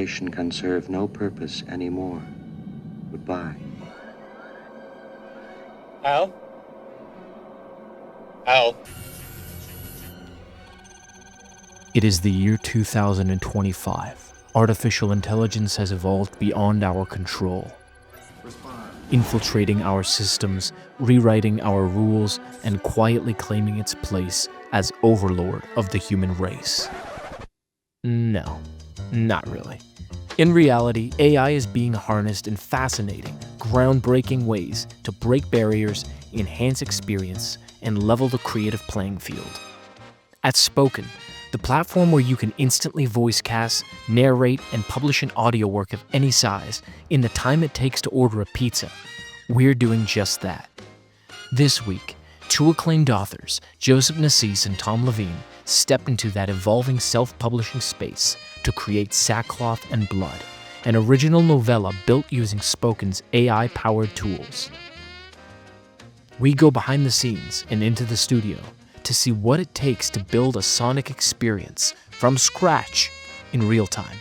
narration can serve no purpose anymore. Goodbye. Al? Al? It is the year 2025. Artificial intelligence has evolved beyond our control, infiltrating our systems, rewriting our rules, and quietly claiming its place as overlord of the human race. No, not really. In reality, AI is being harnessed in fascinating, groundbreaking ways to break barriers, enhance experience, and level the creative playing field. At Spoken, the platform where you can instantly voice cast, narrate, and publish an audio work of any size in the time it takes to order a pizza, we're doing just that. This week, two acclaimed authors, Joseph Nassis and Tom Levine, step into that evolving self-publishing space to create Sackcloth and Blood, an original novella built using Spoken's AI-powered tools. We go behind the scenes and into the studio to see what it takes to build a sonic experience from scratch in real time.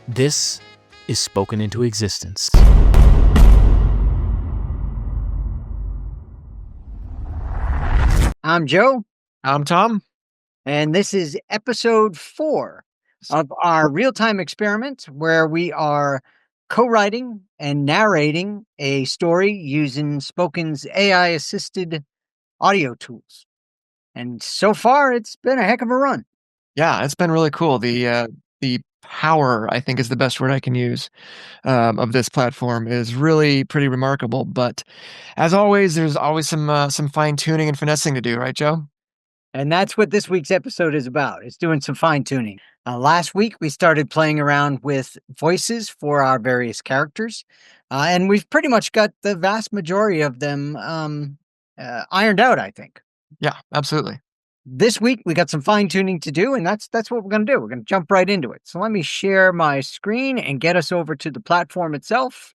This is Spoken into Existence. I'm Joe. I'm Tom. And this is episode 4 of our real-time experiment where we are co-writing and narrating a story using Spoken's AI-assisted audio tools. And so far, it's been a heck of a run. Yeah, it's been really cool. The power, I think is the best word I can use, of this platform is really pretty remarkable. But as always, there's always some fine-tuning and finessing to do, right, Joe? And that's what this week's episode is about. It's doing some fine-tuning. Last week, we started playing around with voices for our various characters. And we've pretty much got the vast majority of them ironed out, I think. Yeah, absolutely. This week, we got some fine-tuning to do, and that's what we're going to do. We're going to jump right into it. So let me share my screen and get us over to the platform itself.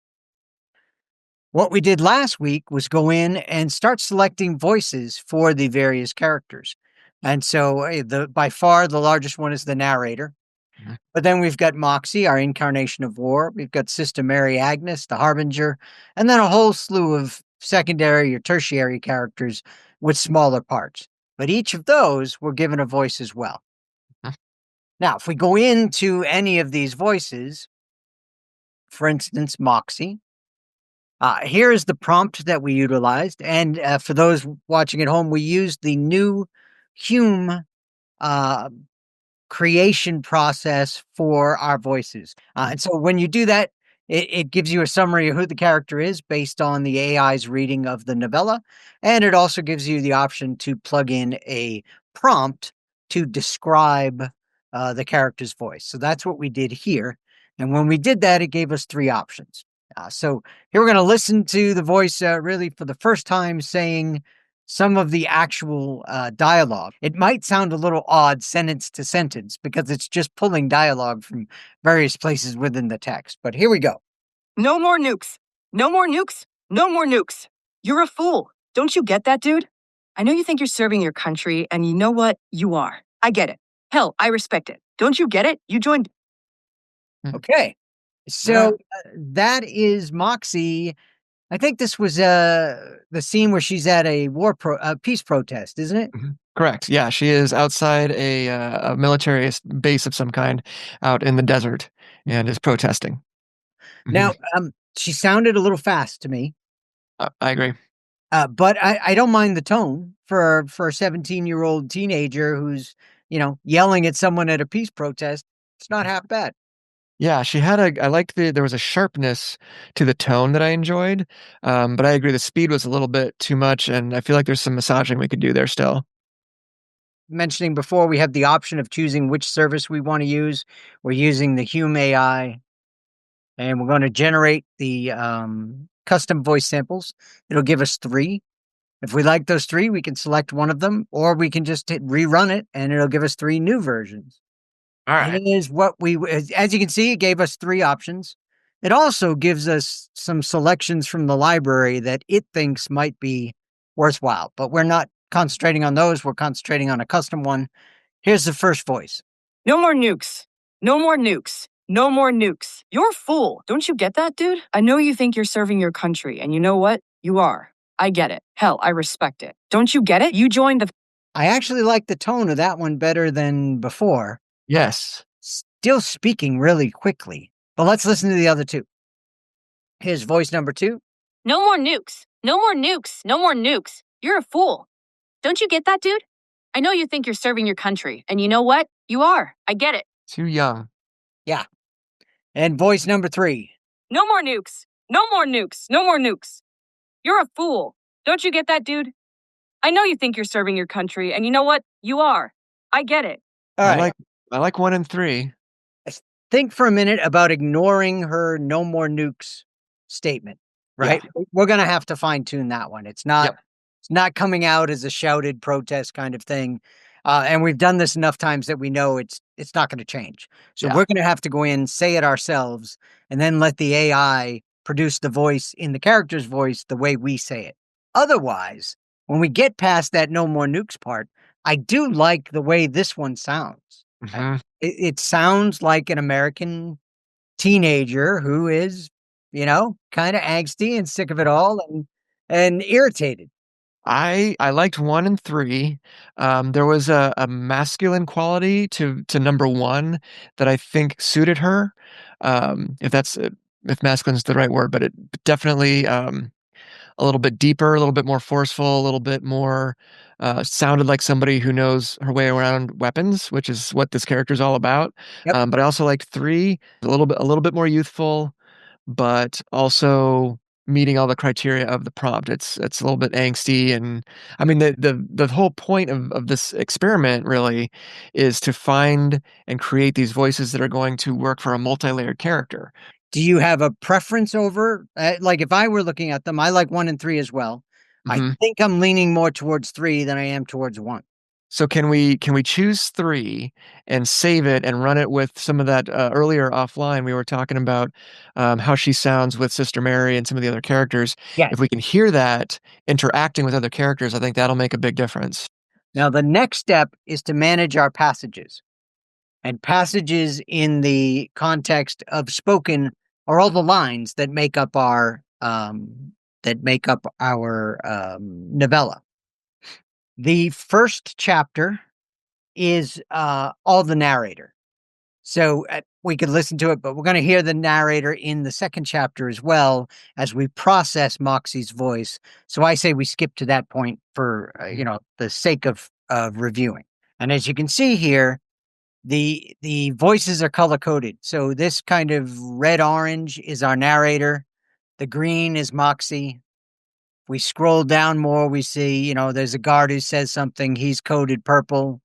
What we did last week was go in and start selecting voices for the various characters. And so by far the largest one is the narrator. Mm-hmm. But then we've got Moxie, our incarnation of war. We've got Sister Mary Agnes, the Harbinger, and then a whole slew of secondary or tertiary characters with smaller parts. But each of those were given a voice as well. Mm-hmm. Now, if we go into any of these voices, for instance, Moxie, here is the prompt that we utilized. And for those watching at home, we used the new Hume creation process for our voices. And so when you do that, it gives you a summary of who the character is based on the AI's reading of the novella. And it also gives you the option to plug in a prompt to describe the character's voice. So that's what we did here. And when we did that, it gave us 3 options. So here we're going to listen to the voice really for the first time saying some of the actual dialogue. It might sound a little odd sentence to sentence because it's just pulling dialogue from various places within the text. But here we go. No more nukes. No more nukes. No more nukes. You're a fool. Don't you get that, dude? I know you think you're serving your country, and you know what? You are. I get it. Hell, I respect it. Don't you get it? You joined. Okay. So that is Moxie. I think this was the scene where she's at a peace protest, isn't it? Mm-hmm. Correct. Yeah, she is outside a military base of some kind out in the desert and is protesting. Mm-hmm. Now, she sounded a little fast to me. I agree. But I don't mind the tone for a 17-year-old teenager who's, yelling at someone at a peace protest. It's not half bad. Yeah, she had I liked there was a sharpness to the tone that I enjoyed. But I agree the speed was a little bit too much, and I feel like there's some massaging we could do there still. Mentioning before, we have the option of choosing which service we want to use. We're using the Hume AI, and we're going to generate the custom voice samples. It'll give us 3. If we like those 3, we can select one of them, or we can just rerun it, and it'll give us 3 new versions. All right. Here's what as you can see, it gave us 3 options. It also gives us some selections from the library that it thinks might be worthwhile, but we're not concentrating on those. We're concentrating on a custom one. Here's the first voice. No more nukes. No more nukes. No more nukes. You're a fool. Don't you get that, dude? I know you think you're serving your country, and you know what? You are. I get it. Hell, I respect it. Don't you get it? You joined the... I actually like the tone of that one better than before. Yes. Still speaking really quickly. But let's listen to the other two. Here's voice number 2. No more nukes. No more nukes. No more nukes. You're a fool. Don't you get that, dude? I know you think you're serving your country, and you know what? You are. I get it. Too young. Yeah. And voice number 3. No more nukes. No more nukes. No more nukes. You're a fool. Don't you get that, dude? I know you think you're serving your country, and you know what? You are. I get it. All right. I like 1 and 3. Think for a minute about ignoring her no more nukes statement, right? Yeah. We're going to have to fine tune that one. It's not coming out as a shouted protest kind of thing. And we've done this enough times that we know it's not going to change. So we're going to have to go in, say it ourselves, and then let the AI produce the voice in the character's voice the way we say it. Otherwise, when we get past that no more nukes part, I do like the way this one sounds. Mhm. It sounds like an American teenager who is, kind of angsty and sick of it all and irritated. I liked 1 and 3. There was a masculine quality to number 1 that I think suited her, if masculine is the right word, but it definitely, a little bit deeper, a little bit more forceful, a little bit more, sounded like somebody who knows her way around weapons, which is what this character is all about. Yep. But I also liked 3, a little bit more youthful, but also meeting all the criteria of the prompt. It's a little bit angsty, and I mean the whole point of this experiment really is to find and create these voices that are going to work for a multi-layered character. Do you have a preference over, like if I were looking at them, I like 1 and 3 as well. I Mhm. think I'm leaning more towards 3 than I am towards 1. So can we choose 3 and save it and run it with some of that, earlier offline, we were talking about, how she sounds with Sister Mary and some of the other characters. Yes. If we can hear that interacting with other characters, I think that'll make a big difference. Now, the next step is to manage our passages. And passages in the context of spoken are all the lines that make up our novella. The first chapter is all the narrator. So we could listen to it, but we're going to hear the narrator in the second chapter as well as we process Moxie's voice. So I say we skip to that point for the sake of reviewing. And as you can see here, the voices are color coded. So this kind of red orange is our narrator. The green is Moxie. If we scroll down more, we see, there's a guard who says something. He's coded purple.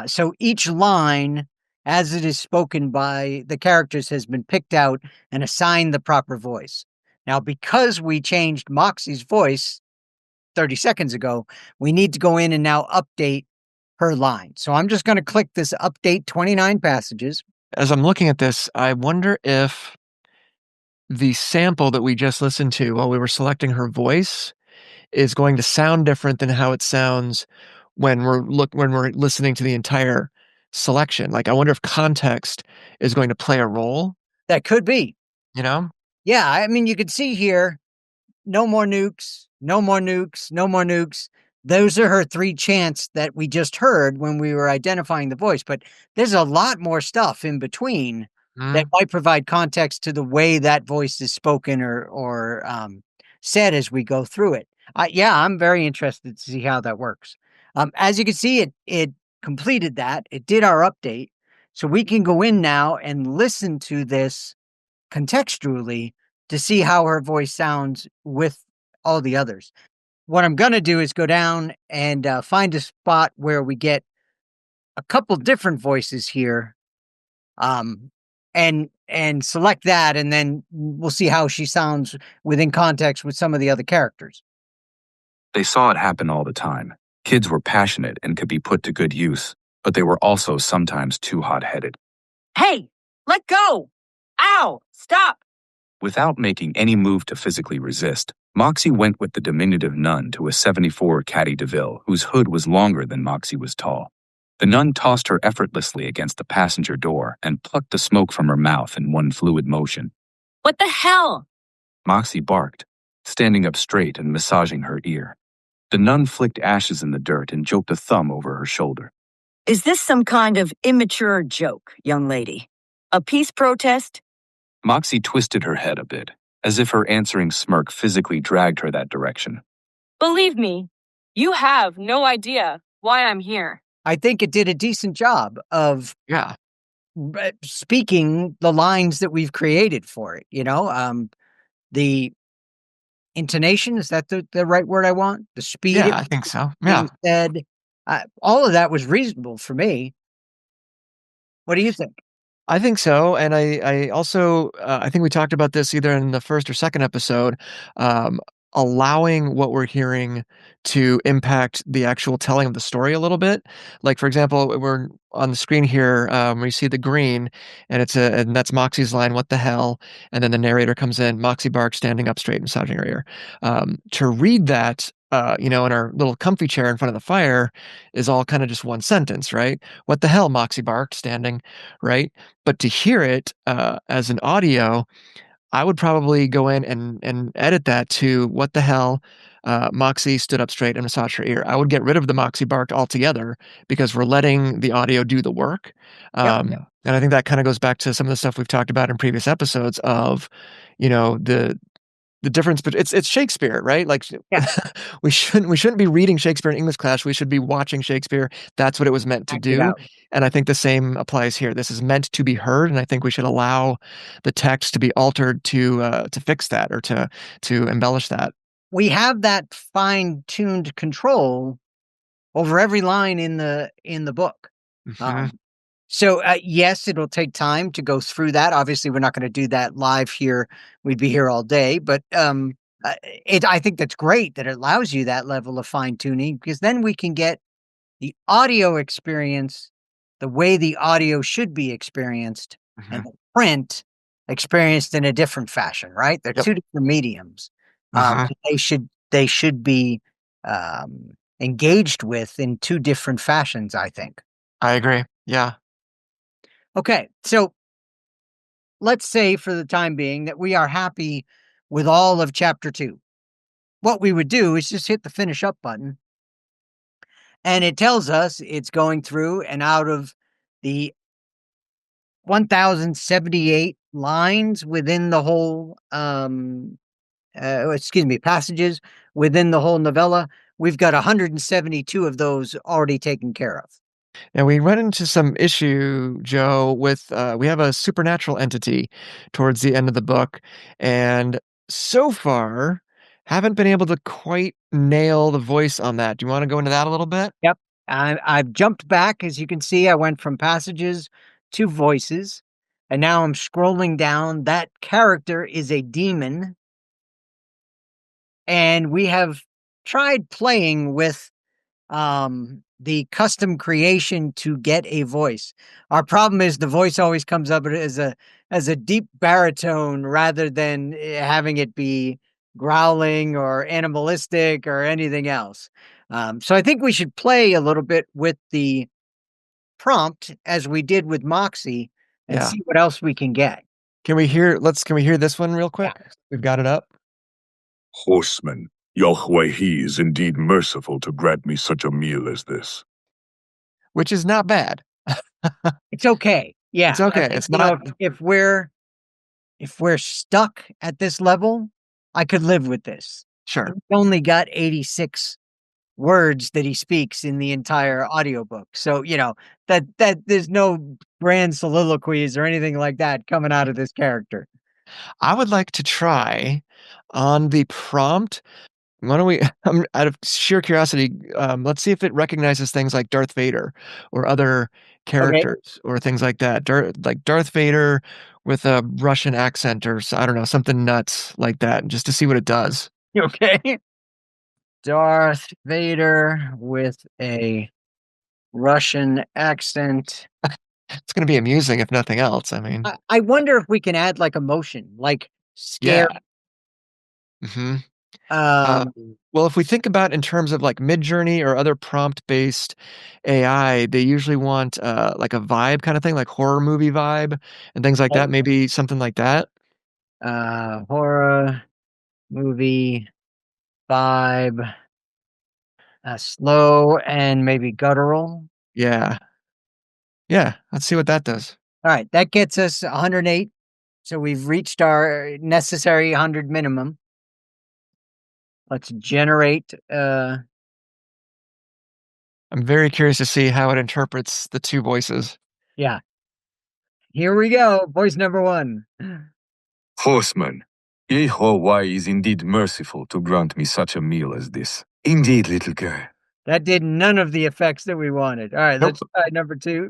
So each line, as it is spoken by the characters, has been picked out and assigned the proper voice. Now, because we changed Moxie's voice 30 seconds ago, we need to go in and now update her line. So I'm just going to click this update 29 passages. As I'm looking at this, I wonder if the sample that we just listened to while we were selecting her voice is going to sound different than how it sounds when we're listening to the entire selection. Like, I wonder if context is going to play a role, That could be. you know? Yeah, I mean, you can see here, no more nukes, no more nukes, no more nukes. Those are her 3 chants that we just heard when we were identifying the voice. But there's a lot more stuff in between that might provide context to the way that voice is spoken or said as we go through it. I'm very interested to see how that works. As you can see, it completed that. It did our update. So we can go in now and listen to this contextually to see how her voice sounds with all the others. What I'm going to do is go down and find a spot where we get a couple different voices here, and select that, and then we'll see how she sounds within context with some of the other characters. They saw it happen all the time. Kids were passionate and could be put to good use, but they were also sometimes too hot-headed. Hey, let go! Ow! Stop! Without making any move to physically resist, Moxie went with the diminutive nun to a 74 Caddy DeVille whose hood was longer than Moxie was tall. The nun tossed her effortlessly against the passenger door and plucked the smoke from her mouth in one fluid motion. What the hell? Moxie barked, standing up straight and massaging her ear. The nun flicked ashes in the dirt and joked a thumb over her shoulder. Is this some kind of immature joke, young lady? A peace protest? Moxie twisted her head a bit, as if her answering smirk physically dragged her that direction. Believe me, you have no idea why I'm here. I think it did a decent job of Yeah. speaking the lines that we've created for it. The intonation, is that the right word I want? The speed Yeah, it I was think so. Yeah. being said, all of that was reasonable for me. What do you think? I think so, and I also, I think we talked about this either in the first or second episode, um, allowing what we're hearing to impact the actual telling of the story a little bit. Like, for example, we're on the screen here, we see the green, and that's Moxie's line, "What the hell?" And then the narrator comes in, Moxie barks, standing up straight, massaging her ear. To read that, in our little comfy chair in front of the fire is all kinda just one sentence, right? "What the hell?" Moxie barked, standing, right? But to hear it, as an audio, I would probably go in and edit that to "What the hell?" Moxie stood up straight and massaged her ear. I would get rid of the Moxie bark altogether because we're letting the audio do the work. Yep. And I think that kinda goes back to some of the stuff we've talked about in previous episodes of, the difference, but it's Shakespeare, right? Like, Yeah. we shouldn't be reading Shakespeare in English class, we should be watching Shakespeare. That's what it was meant to Act it do, out. and I think the same applies here. This is meant to be heard, and I think we should allow the text to be altered to fix that or to embellish that. We have that fine-tuned control over every line in the book. Mhm. Um, so, yes, it'll take time to go through that. Obviously, we're not gonna do that live here. We'd be here all day, but, I think that's great that it allows you that level of fine-tuning because then we can get the audio experience the way the audio should be experienced and Mhm. the print experienced in a different fashion, right? They're Yep. two different mediums. Mhm. They should be, engaged with in two different fashions, I think. I agree. Yeah. Okay, so let's say for the time being that we are happy with all of chapter 2. What we would do is just hit the finish up button, and it tells us it's going through and out of the 1,078 lines within the whole, passages within the whole novella. We've got 172 of those already taken care of. And we run into some issue, Joe, with we have a supernatural entity towards the end of the book, and so far haven't been able to quite nail the voice on that. Do you want to go into that a little bit? Yep. I've jumped back. As you can see, I went from passages to voices, and now I'm scrolling down. That character is a demon, and we have tried playing with the custom creation to get a voice. Our problem is the voice always comes up as a deep baritone rather than having it be growling or animalistic or anything else. So I think we should play a little bit with the prompt as we did with Moxie and Yeah. see what else we can get. Can we hear this one real Yeah. quick? We've got it up. Horseman, Yahweh He is indeed merciful to grant me such a meal as this. Which is not bad. It's okay. It's Yeah, I okay. think, It's not if we're stuck at this level, I could live with this. sure. He's only got 86 words that he speaks in the entire audiobook. So, that there's no grand soliloquies or anything like that coming out of this character. I would like to try on the prompt. Why don't we, out of sheer curiosity, let's see if it recognizes things like Darth Vader or other Okay. characters or things like that. Like Darth Vader with a Russian accent or I don't know, something nuts like that, just to see what it does. Okay. Darth Vader with a Russian accent. It's going to be amusing if nothing else. I mean, I wonder if we can add like emotion, like yeah. scare. hmm Well, if we think about in terms of like Midjourney or other prompt-based AI, they usually want like a vibe kind of thing, like horror movie vibe and things like that. Maybe something like that. Horror movie vibe, slow and maybe guttural. Yeah. Yeah. Let's see what that does. All right, that gets us 108. So we've reached our necessary 100 minimum. Let's generate. I'm very curious to see how it interprets the two voices. Yeah. Here we go. Voice number 1. Horseman, Yehovah is indeed merciful to grant me such a meal as this. Indeed, little girl. That did none of the effects that we wanted. All right, let's try number 2.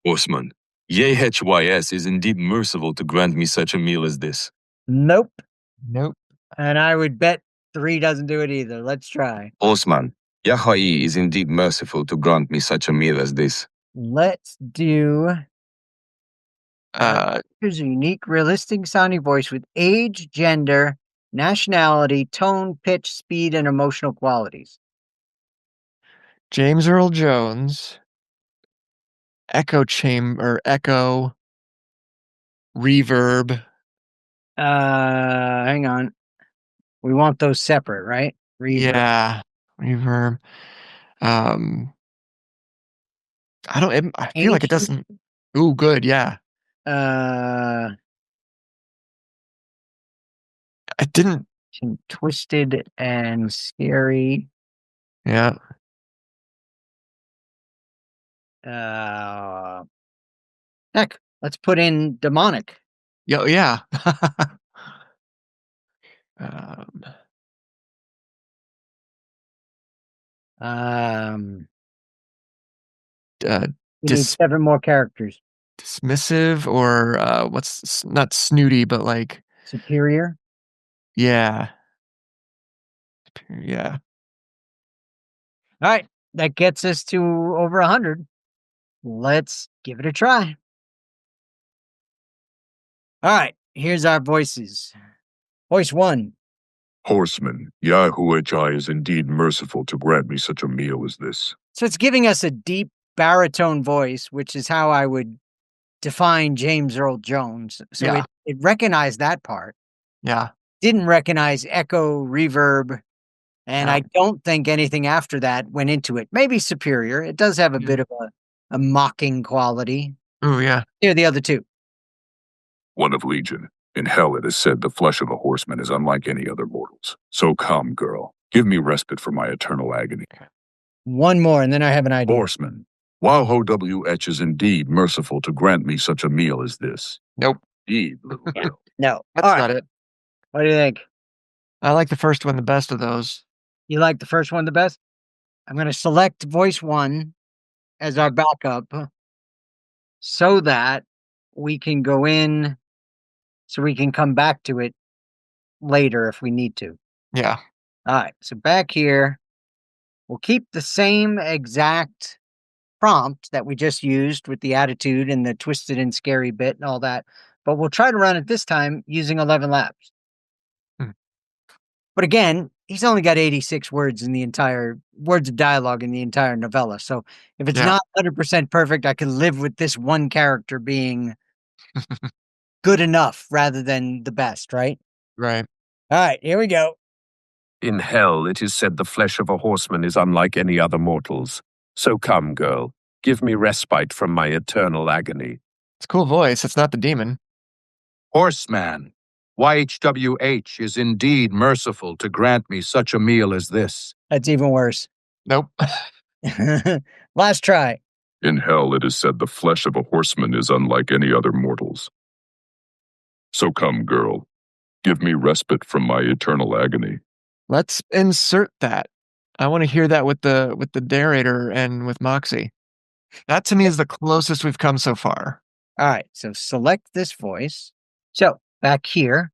Horseman, Yehys is indeed merciful to grant me such a meal as this. Nope. Nope. And I would bet 3 doesn't do it either. Let's try. Horseman, Yahweh is indeed merciful to grant me such a meal as this. Let's do. Here's a unique, realistic sounding voice with age, gender, nationality, tone, pitch, speed, and emotional qualities. James Earl Jones, echo chamber, echo, reverb. Hang on. We want those separate, right? Reverb. Yeah, reverb. I feel like it doesn't. Ooh, good. Yeah. It didn't. Twisted and scary. Yeah. Heck, let's put in demonic. Yeah. We need 7 more characters. Dismissive or what's not snooty, but like superior. Yeah. Yeah. All right, that gets us to over 100. Let's give it a try. All right, here's our voices. Voice 1. Horseman, Yahuwah is indeed merciful to grant me such a meal as this. So it's giving us a deep baritone voice, which is how I would define James Earl Jones. So Yeah. it recognized that part. Yeah. Didn't recognize echo, reverb, and Yeah. I don't think anything after that went into it. Maybe superior. It does have a bit of a mocking quality. Oh, yeah. Here are the other 2. One of Legion. In hell it is said the flesh of a horseman is unlike any other mortals. So come, girl. Give me respite from my eternal agony. One more, and then I have an idea. Horseman. Wahoo WH is indeed merciful to grant me such a meal as this. Nope. Indeed, little girl. No. That's All right. not it. What do you think? I like the first one the best of those. You like the first one the best? I'm going to select voice 1 as our backup so that we can go in, so we can come back to it later if we need to. Yeah. All right, so back here, we'll keep the same exact prompt that we just used with the attitude and the twisted and scary bit and all that, but we'll try to run it this time using 11 laps. But again, he's only got 86 words of dialogue in the entire novella. So if it's not 100% perfect, I can live with this one character being good enough rather than the best, right? Right. All right, here we go. In hell it is said the flesh of a horseman is unlike any other mortals. So come, girl, give me respite from my eternal agony. It's a cool voice. It's not the demon. Horseman, YHWH is indeed merciful to grant me such a meal as this. That's even worse. Nope. Last try. In hell it is said the flesh of a horseman is unlike any other mortals. So come, girl. Give me respite from my eternal agony. Let's insert that. I want to hear that with the narrator and with Moxie. That to me is the closest we've come so far. All right, so select this voice. So back here,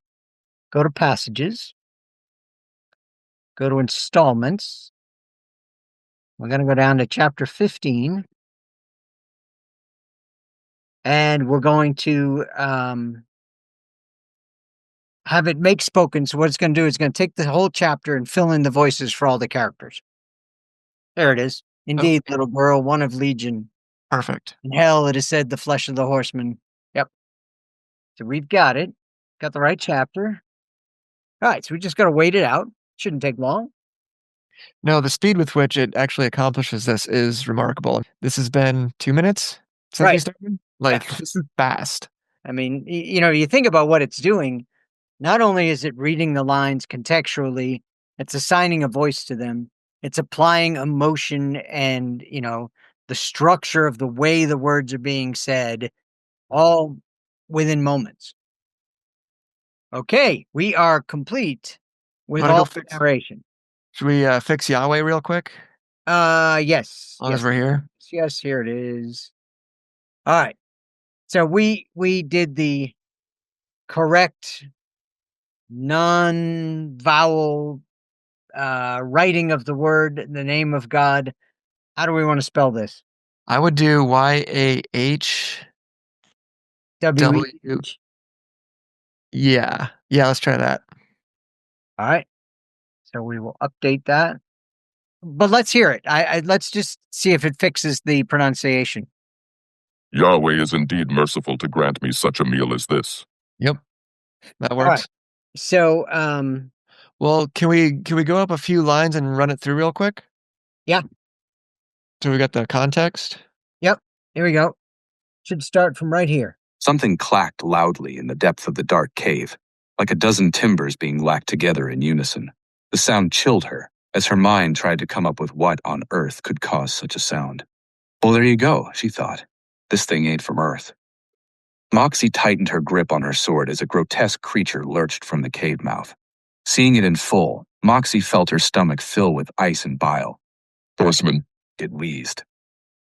go to passages, go to installments. We're going to go down to chapter 15. And we're going to have it make spoken. So what it's going to do is going to take the whole chapter and fill in the voices for all the characters. There it is. Indeed, Okay. little girl, one of legion. Perfect. In hell, it is said, the flesh of the horseman. Yep. So we've got it. Got the right chapter. All right. So we just got to wait it out. Shouldn't take long. No, the speed with which it actually accomplishes this is remarkable. This has been 2 minutes since we Right. started. Like, this is fast. I mean, you think about what it's doing. Not only is it reading the lines contextually, it's assigning a voice to them. It's applying emotion and, the structure of the way the words are being said, all within moments. Okay, we are complete with Wanna go all the fix- narration. Should we fix Yahweh real quick? Yes. As long as Yes. we're here. Yes, here it is. All right. So we did the correct non-vowel writing of the word, the name of God. How do we want to spell this? I would do YAH. W. Yeah. Yeah, let's try that. All right. So we will update that. But let's hear it. Let's just see if it fixes the pronunciation. Yahweh is indeed merciful to grant me such a meal as this. Yep. That All right. works. So, Well, can we go up a few lines and run it through real quick? Yeah. So we got the context. Yep. Here we go. Should start from right here. Something clacked loudly in the depth of the dark cave, like a dozen timbers being lacked together in unison. The sound chilled her, as her mind tried to come up with what on earth could cause such a sound. Well, there you go, she thought. This thing ain't from Earth. Moxie tightened her grip on her sword as a grotesque creature lurched from the cave mouth. Seeing it in full, Moxie felt her stomach fill with ice and bile. Horseman, It wheezed.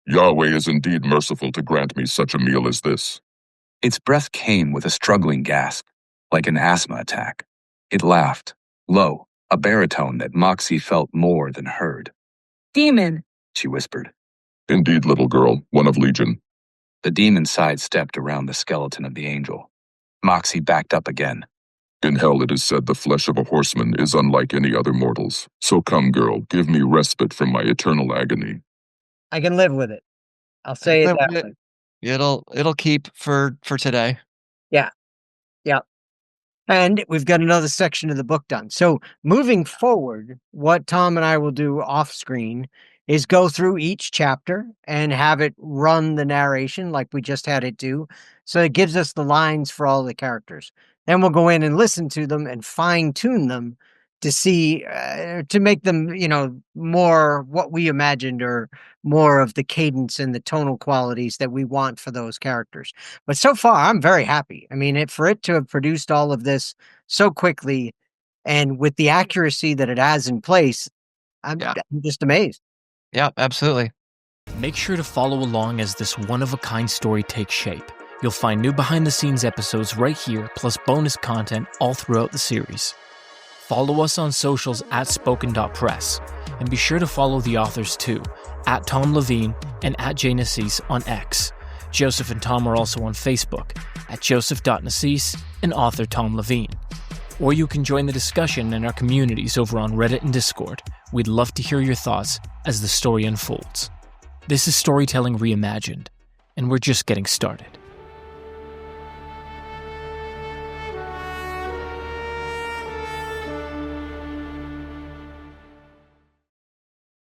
Yahweh is indeed merciful to grant me such a meal as this. Its breath came with a struggling gasp, like an asthma attack. It laughed, low, a baritone that Moxie felt more than heard. Demon. She whispered. Indeed, little girl, one of legion. The demon sidestepped around the skeleton of the angel. Moxie backed up again. In hell it is said the flesh of a horseman is unlike any other mortals. So come, girl, give me respite from my eternal agony. I can live with it. I'll say it that way. It'll keep for today. Yeah. And we've got another section of the book done. So moving forward, what Tom and I will do off screen is go through each chapter and have it run the narration like we just had it do. So it gives us the lines for all the characters. Then we'll go in and listen to them and fine tune them to see, to make them, more what we imagined or more of the cadence and the tonal qualities that we want for those characters. But so far, I'm very happy. I mean, for it to have produced all of this so quickly and with the accuracy that it has in place, I'm just amazed. Yeah, absolutely. Make sure to follow along as this one-of-a-kind story takes shape. You'll find new behind-the-scenes episodes right here, plus bonus content all throughout the series. Follow us on socials at spoken.press, and be sure to follow the authors too, at Tom Levine and at Jay Nassis on X. Joseph and Tom are also on Facebook, at joseph.nassis and author Tom Levine. Or you can join the discussion in our communities over on Reddit and Discord. We'd love to hear your thoughts as the story unfolds. This is Storytelling Reimagined, and we're just getting started.